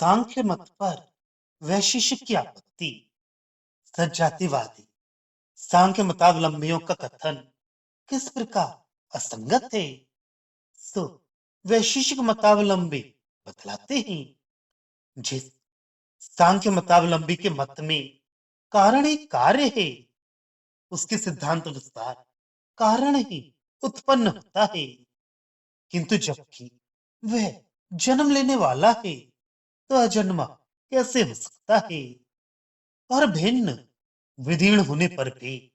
सांख्य मत पर वैशेषिक की आपत्ति। सजातिवादी सांख्य मतावलंबियों का कथन किस प्रकार असंगत है, तो वैशेषिक मतावलंबी बतलाते हैं। जिस सांख्य मतावलंबी के मत में कारण ही कार्य है, उसके सिद्धांत अनुसार कारण ही उत्पन्न होता है। किंतु जबकि वह जन्म लेने वाला है, तो अजन्मा कैसे हो सकता है? और भिन्न विदीर्ण होने पर भी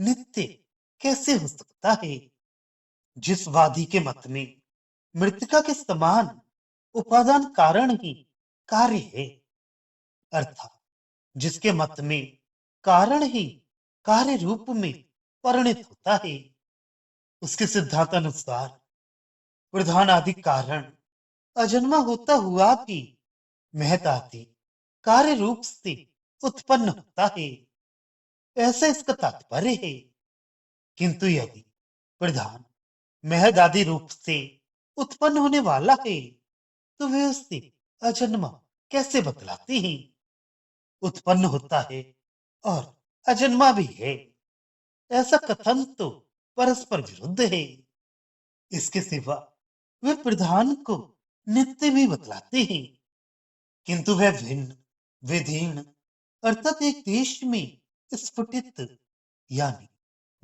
नित्य कैसे हो सकता है? जिस वादी के मत में मृतिका के समान उपादान कारण ही कार्य है, अर्थात जिसके मत में कारण ही कार्य रूप में परिणत होता है, उसके सिद्धांत अनुसार प्रधान आदि कारण अजन्मा होता हुआ भी महत आदि कार्य रूप से उत्पन्न होता है, ऐसा इसका तात्पर्य है। किंतु यदि प्रधान महद आदि रूप से उत्पन्न होने वाला है, तो वे उससे अजन्मा कैसे बतलाते हैं? उत्पन्न होता है और अजन्मा भी है, ऐसा कथन तो परस्पर विरुद्ध है। इसके सिवा वे प्रधान को नित्य भी बतलाते हैं, किंतु वह भिन्न विधीर्ण अर्थात एक देश में स्फुटित यानी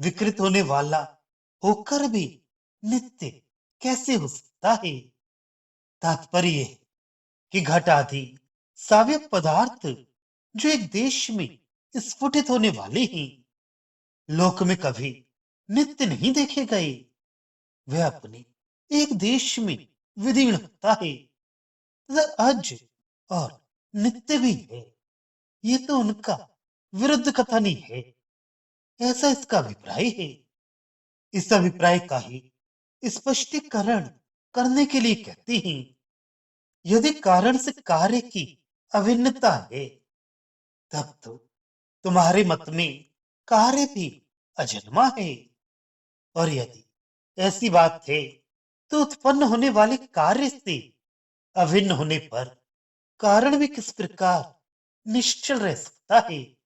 विकृत होने वाला होकर भी नित्य कैसे हो सकता है? तात्पर्य है कि घट आदि सावयव पदार्थ जो एक देश में स्फुटित होने वाले हैं, लोक में कभी नित्य नहीं देखे गए। वह अपने एक देश में विदीर्ण होता है तथा अज और नित्य भी है। ये तो उनका विरुद्ध कथन ही है, ऐसा इसका अभिप्राय है। इस अभिप्राय का ही स्पष्टीकरण करने के लिए कहते हैं, यदि कारण से कार्य की अभिन्नता है, तब तो तुम्हारे मत में कार्य भी अजन्मा है। और यदि ऐसी बात है, तो उत्पन्न होने वाले कार्य से अभिन्न होने पर कारण भी किस प्रकार निश्चल रह सकता है?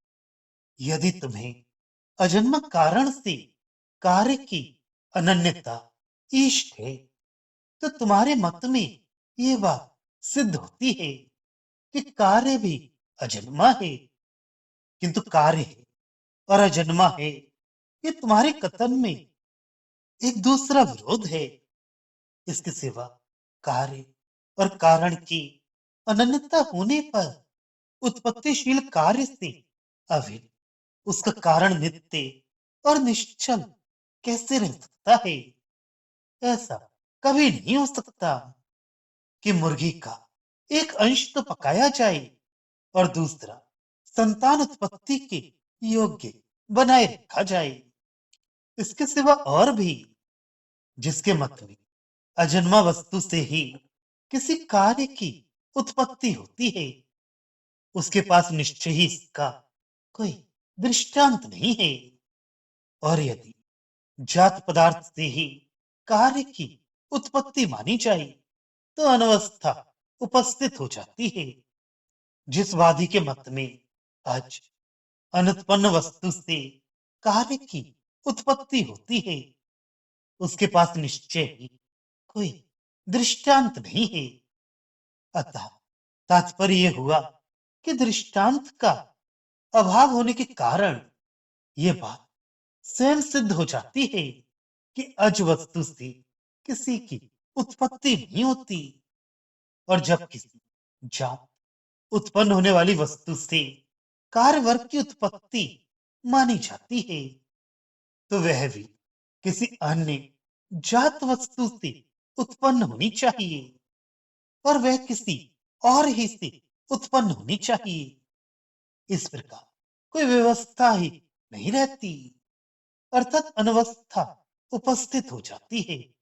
यदि तुम्हें अजन्मा कारण से कार्य की अनन्यता इष्ट है, तो तुम्हारे मत में ये बात सिद्ध होती है कि कार्य भी अजन्मा है। किंतु कार्य है और अजन्मा है, ये तुम्हारे कथन में एक दूसरा विरोध है। इसके सिवा कार्य और कारण की अनन्यता होने पर उत्पत्तिशील कार्य से अभिन्न उसका कारण नित्य और निश्चल कैसे रह सकता है? ऐसा कभी नहीं हो सकता कि मुर्गी का एक अंश तो पकाया जाए और दूसरा संतान उत्पत्ति के योग्य बनाए रखा जाए। इसके सिवा और भी जिसके मत में अजन्मा वस्तु से ही किसी कार्य की उत्पत्ति होती है, उसके पास निश्चय ही इसका कोई दृष्टांत नहीं है। और यदि जात पदार्थ से ही कार्य की उत्पत्ति मानी जाए, तो अनवस्था उपस्थित हो जाती है। जिस वादी के मत में आज अनुत्पन्न वस्तु से कार्य की उत्पत्ति होती है, उसके पास निश्चय ही कोई दृष्टांत नहीं है। अतः तात्पर्य यह हुआ कि दृष्टांत का अभाव होने के कारण यह बात स्वयं सिद्ध हो जाती है कि अज वस्तु से किसी की उत्पत्ति नहीं होती। और जब किसी जात उत्पन्न होने वाली वस्तु से कार्य वर्ग की उत्पत्ति मानी जाती है, तो वह भी किसी अन्य जात वस्तु से उत्पन्न होनी चाहिए और वह किसी और ही से उत्पन्न होनी चाहिए। इस प्रकार कोई व्यवस्था ही नहीं रहती, अर्थात अनवस्था उपस्थित हो जाती है।